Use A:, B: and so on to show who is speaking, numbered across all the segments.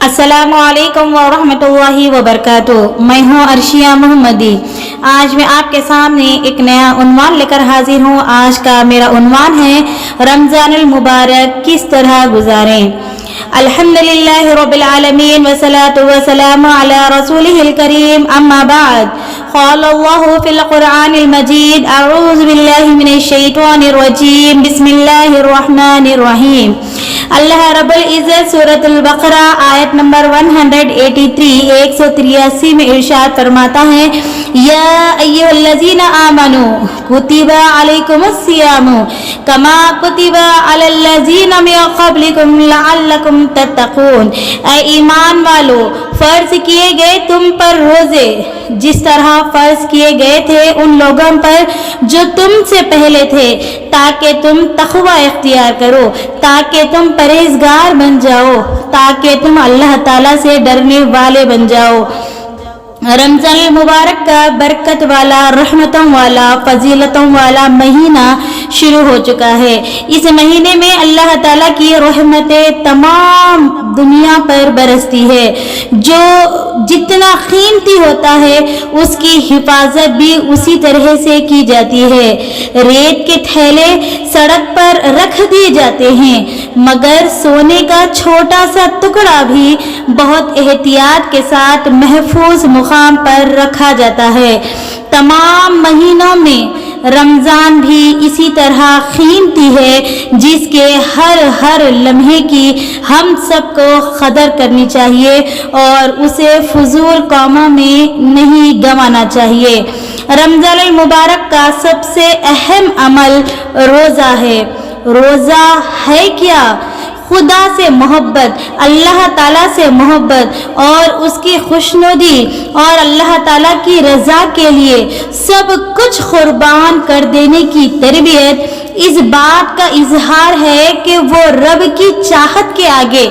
A: السلام علیکم ورحمۃ اللہ وبرکاتہ۔ میں ہوں عرشیہ محمدی۔ آج میں آپ کے سامنے ایک نیا عنوان لے کر حاضر ہوں۔ آج کا میرا عنوان ہے رمضان المبارک کس طرح گزاریں۔ الحمدللہ رب العالمین والصلاة والسلام علی رسولہ الکریم، اما بعد، قال اللہ فی القرآن المجید، اعوذ باللہ من الشیطان الرجیم، بسم اللہ الرحمن الرحیم۔ اللہ رب العزت سورۃ البقرہ آیت نمبر 183 183 میں ارشاد فرماتا ہے، یا ایھا الذین آمنوا کتب علیکم الصیام کما کتب علی الذین من قبلکم لعلکم تتقون۔ اے ایمان والو، فرض کیے گئے تم پر روزے جس طرح فرض کیے گئے تھے ان لوگوں پر جو تم سے پہلے تھے، تاکہ تم تقوی اختیار کرو، تاکہ تم پرہیزگار بن جاؤ، تاکہ تم اللہ تعالیٰ سے ڈرنے والے بن جاؤ۔ رمضان المبارک کا برکت والا، رحمتوں والا، فضیلتوں والا مہینہ شروع ہو چکا ہے۔ اس مہینے میں اللہ تعالیٰ کی رحمتیں تمام دنیا پر برستی ہے۔ جو جتنا قیمتی ہوتا ہے اس کی حفاظت بھی اسی طرح سے کی جاتی ہے۔ ریت کے تھیلے سڑک پر رکھ دیے جاتے ہیں، مگر سونے کا چھوٹا سا ٹکڑا بھی بہت احتیاط کے ساتھ محفوظ مقام پر رکھا جاتا ہے۔ تمام مہینوں میں رمضان بھی اسی طرح قیمتی ہے، جس کے ہر لمحے کی ہم سب کو قدر کرنی چاہیے اور اسے فضول کاموں میں نہیں گنوانا چاہیے۔ رمضان المبارک کا سب سے اہم عمل روزہ ہے۔ روزہ ہے کیا؟ خدا سے محبت، اللہ تعالیٰ سے محبت اور اس کی خوشنودی اور اللہ تعالیٰ کی رضا کے لیے سب کچھ قربان کر دینے کی تربیت اس بات کا اظہار ہے کہ وہ رب کی چاہت کے آگے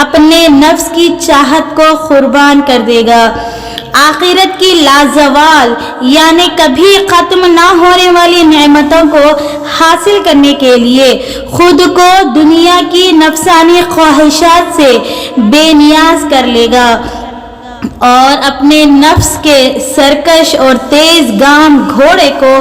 A: اپنے نفس کی چاہت کو قربان کر دے گا۔ آخرت کی لازوال یعنی کبھی ختم نہ ہونے والی نعمتوں کو حاصل کرنے کے لیے خود کو دنیا کی نفسانی خواہشات سے بے نیاز کر لے گا اور اپنے نفس کے سرکش اور تیز گام گھوڑے کو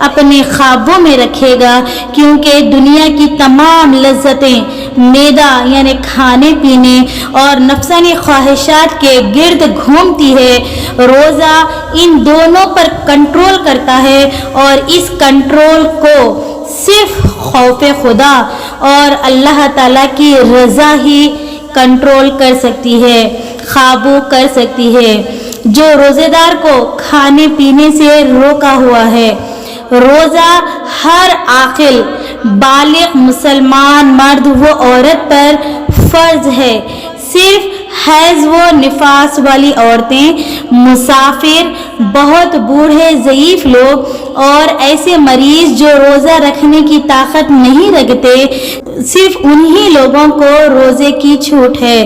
A: اپنے قابو میں رکھے گا، کیونکہ دنیا کی تمام لذتیں معدہ یعنی کھانے پینے اور نفسانی خواہشات کے گرد گھومتی ہے۔ روزہ ان دونوں پر کنٹرول کرتا ہے اور اس کنٹرول کو صرف خوف خدا اور اللہ تعالیٰ کی رضا ہی کنٹرول کر سکتی ہے، قابو کر سکتی ہے۔ جو روزے دار کو کھانے پینے سے روکا ہوا ہے، روزہ ہر عاقل بالغ مسلمان مرد و عورت پر فرض ہے۔ صرف حیض و نفاس والی عورتیں، مسافر، بہت بوڑھے ضعیف لوگ اور ایسے مریض جو روزہ رکھنے کی طاقت نہیں رکھتے، صرف انہی لوگوں کو روزے کی چھوٹ ہے۔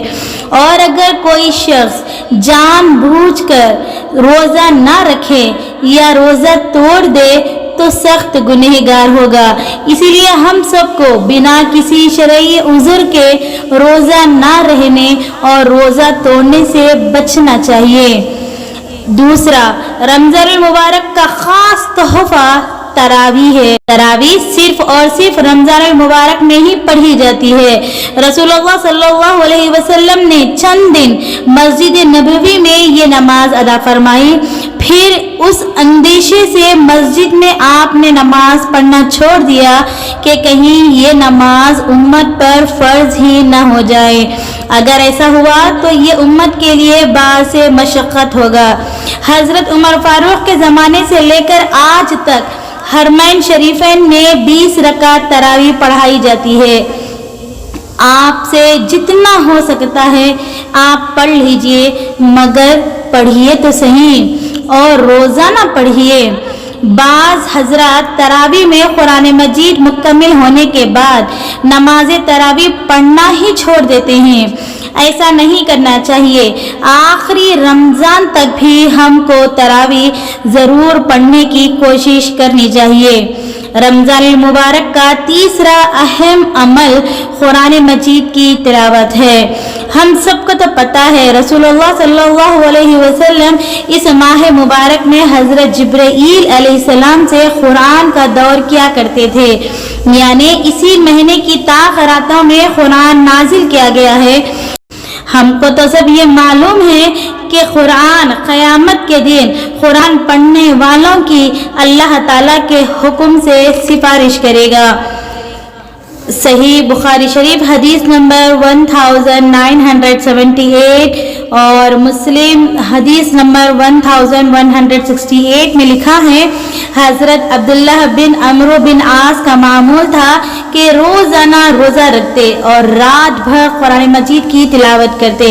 A: اور اگر کوئی شخص جان بوجھ کر روزہ نہ رکھے یا روزہ توڑ دے تو سخت گنہگار ہوگا۔ اسی لیے ہم سب کو بنا کسی شرعی عذر کے روزہ نہ رہنے اور روزہ توڑنے سے بچنا چاہیے۔ دوسرا، رمضان المبارک کا خاص تحفہ تراویح ہے۔ تراویح صرف اور صرف رمضان المبارک میں ہی پڑھی جاتی ہے۔ رسول اللہ صلی اللہ علیہ وسلم نے چند دن مسجد نبوی میں یہ نماز ادا فرمائی، پھر اس اندیشے سے مسجد میں آپ نے نماز پڑھنا چھوڑ دیا کہ کہیں یہ نماز امت پر فرض ہی نہ ہو جائے۔ اگر ایسا ہوا تو یہ امت کے لیے باعث مشقت ہوگا۔ حضرت عمر فاروق کے زمانے سے لے کر آج تک حرمین شریفین میں 20 رکعت تراویح پڑھائی جاتی ہے۔ آپ سے جتنا ہو سکتا ہے آپ پڑھ لیجئے، مگر پڑھیے تو صحیح اور روزانہ پڑھیے۔ بعض حضرات تراویح میں قرآن مجید مکمل ہونے کے بعد نماز تراویح پڑھنا ہی چھوڑ دیتے ہیں۔ ایسا نہیں کرنا چاہیے۔ آخری رمضان تک بھی ہم کو تراویح ضرور پڑھنے کی کوشش کرنی چاہیے۔ رمضان المبارک کا تیسرا اہم عمل قرآن مجید کی تلاوت ہے۔ ہم سب کو تو پتہ ہے رسول اللہ صلی اللہ علیہ وسلم اس ماہ مبارک میں حضرت جبرائیل علیہ السلام سے قرآن کا دور کیا کرتے تھے، یعنی اسی مہینے کی راتوں میں قرآن نازل کیا گیا ہے۔ ہم کو تو سب یہ معلوم ہے کہ قرآن قیامت کے دن قرآن پڑھنے والوں کی اللہ تعالیٰ کے حکم سے سفارش کرے گا۔ صحیح بخاری شریف حدیث نمبر 1978 اور مسلم حدیث نمبر 1168 میں لکھا ہے، حضرت عبداللہ بن عمرو بن عاص کا معمول تھا کہ روزانہ روزہ رکھتے اور رات بھر قرآن مجید کی تلاوت کرتے۔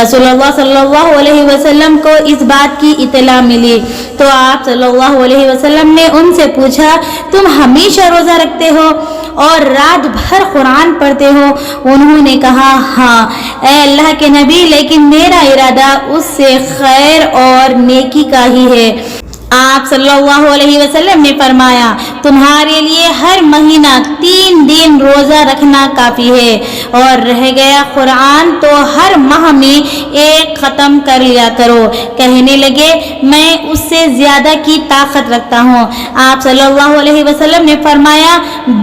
A: رسول اللہ صلی اللہ علیہ وسلم کو اس بات کی اطلاع ملی تو آپ صلی اللہ علیہ وسلم نے ان سے پوچھا، تم ہمیشہ روزہ رکھتے ہو اور رات بھر قرآن پڑھتے ہو؟ انہوں نے کہا، ہاں اے اللہ کے نبی، لیکن میرا ارادہ اس سے خیر اور نیکی کا ہی ہے۔ آپ صلی اللہ علیہ وسلم نے فرمایا، تمہارے لیے ہر مہینہ 3 دن روزہ رکھنا کافی ہے، اور رہ گیا قرآن تو ہر ماہ میں 1 ختم کر لیا کرو۔ کہنے لگے، میں اس سے زیادہ کی طاقت رکھتا ہوں۔ آپ صلی اللہ علیہ وسلم نے فرمایا،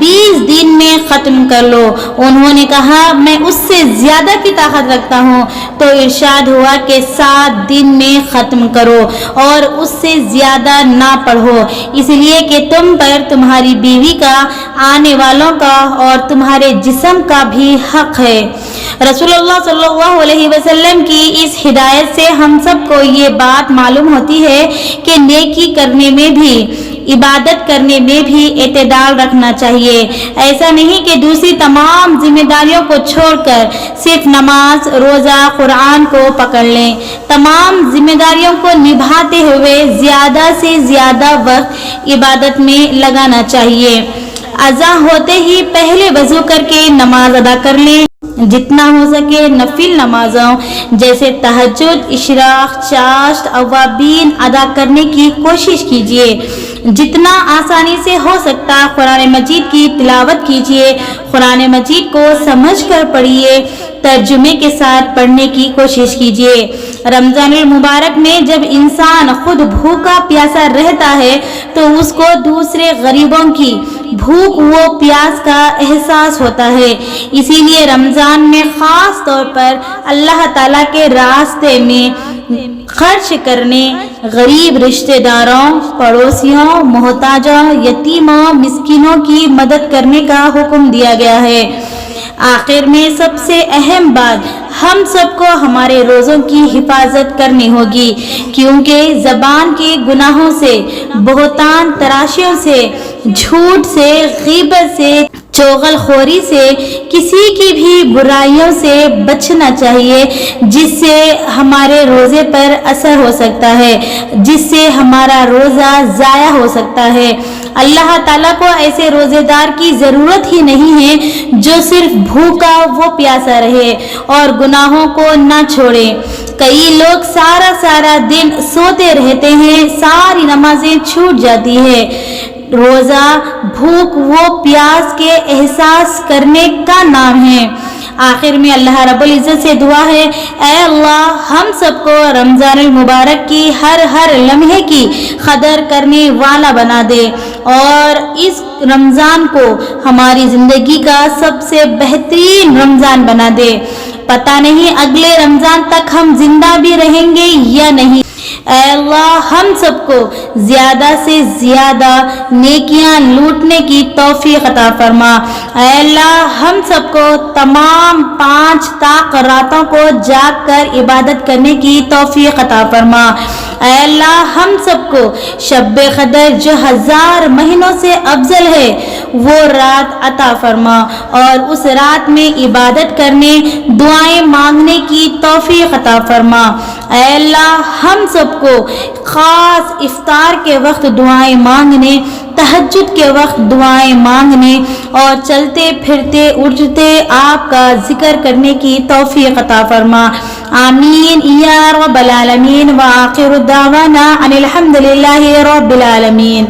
A: 20 دن میں ختم کر لو۔ انہوں نے کہا، میں اس سے زیادہ کی طاقت رکھتا ہوں۔ تو ارشاد ہوا کہ 7 دن میں ختم کرو اور اس سے زیادہ نہ پڑھو، اس لیے کہ تم پر تمہاری بیوی کا، آنے والوں کا اور تمہارے جسم کا بھی حق ہے۔ رسول اللہ صلی اللہ علیہ وسلم کی اس ہدایت سے ہم سب کو یہ بات معلوم ہوتی ہے کہ نیکی کرنے میں بھی، عبادت کرنے میں بھی اعتدال رکھنا چاہیے۔ ایسا نہیں کہ دوسری تمام ذمہ داریوں کو چھوڑ کر صرف نماز، روزہ، قرآن کو پکڑ لیں۔ تمام ذمہ داریوں کو نبھاتے ہوئے زیادہ سے زیادہ وقت عبادت میں لگانا چاہیے۔ اذان ہوتے ہی پہلے وضو کر کے نماز ادا کر لیں۔ جتنا ہو سکے نفل نمازوں جیسے تہجد، اشراق، چاشت، اوابین ادا کرنے کی کوشش کیجیے۔ جتنا آسانی سے ہو سکتا قرآن مجید کی تلاوت کیجیے۔ قرآن مجید کو سمجھ کر پڑھیے، ترجمے کے ساتھ پڑھنے کی کوشش کیجیے۔ رمضان المبارک میں جب انسان خود بھوکا پیاسا رہتا ہے تو اس کو دوسرے غریبوں کی بھوک و پیاس کا احساس ہوتا ہے۔ اسی لیے رمضان میں خاص طور پر اللہ تعالیٰ کے راستے میں خرچ کرنے، غریب رشتہ داروں، پڑوسیوں، محتاجوں، یتیموں، مسکینوں کی مدد کرنے کا حکم دیا گیا ہے۔ آخر میں سب سے اہم بات، ہم سب کو ہمارے روزوں کی حفاظت کرنی ہوگی، کیونکہ زبان کے گناہوں سے، بہتان تراشیوں سے، جھوٹ سے، غیبت سے، چغل خوری سے، کسی کی بھی برائیوں سے بچنا چاہیے جس سے ہمارے روزے پر اثر ہو سکتا ہے، جس سے ہمارا روزہ ضائع ہو سکتا ہے۔ اللہ تعالیٰ کو ایسے روزے دار کی ضرورت ہی نہیں ہے جو صرف بھوکا و پیاسا رہے اور گناہوں کو نہ چھوڑے۔ کئی لوگ سارا دن سوتے رہتے ہیں، ساری نمازیں چھوٹ جاتی ہے۔ روزہ بھوک و پیاس کے احساس کرنے کا نام ہے۔ آخر میں اللہ رب العزت سے دعا ہے، اے اللہ ہم سب کو رمضان المبارک کی ہر لمحے کی قدر کرنے والا بنا دے اور اس رمضان کو ہماری زندگی کا سب سے بہترین رمضان بنا دے۔ پتہ نہیں اگلے رمضان تک ہم زندہ بھی رہیں گے یا نہیں۔ اے اللہ ہم سب کو زیادہ سے زیادہ نیکیاں لوٹنے کی توفیق عطا فرما۔ اے اللہ ہم سب کو تمام 5 طاق راتوں کو جاگ کر عبادت کرنے کی توفیق عطا فرما۔ اے اللہ ہم سب کو شب قدر جو 1000 مہینوں سے افضل ہے وہ رات عطا فرما اور اس رات میں عبادت کرنے، دعائیں مانگنے کی توفیق عطا فرما۔ اے اللہ ہم سب کو خاص افطار کے وقت دعائیں مانگنے، تہجد کے وقت دعائیں مانگنے اور چلتے پھرتے اٹھتے آپ کا ذکر کرنے کی توفیق عطا فرما۔ آمین یا رب العالمین، وآخر دعوانا ان الحمد للہ رب العالمین۔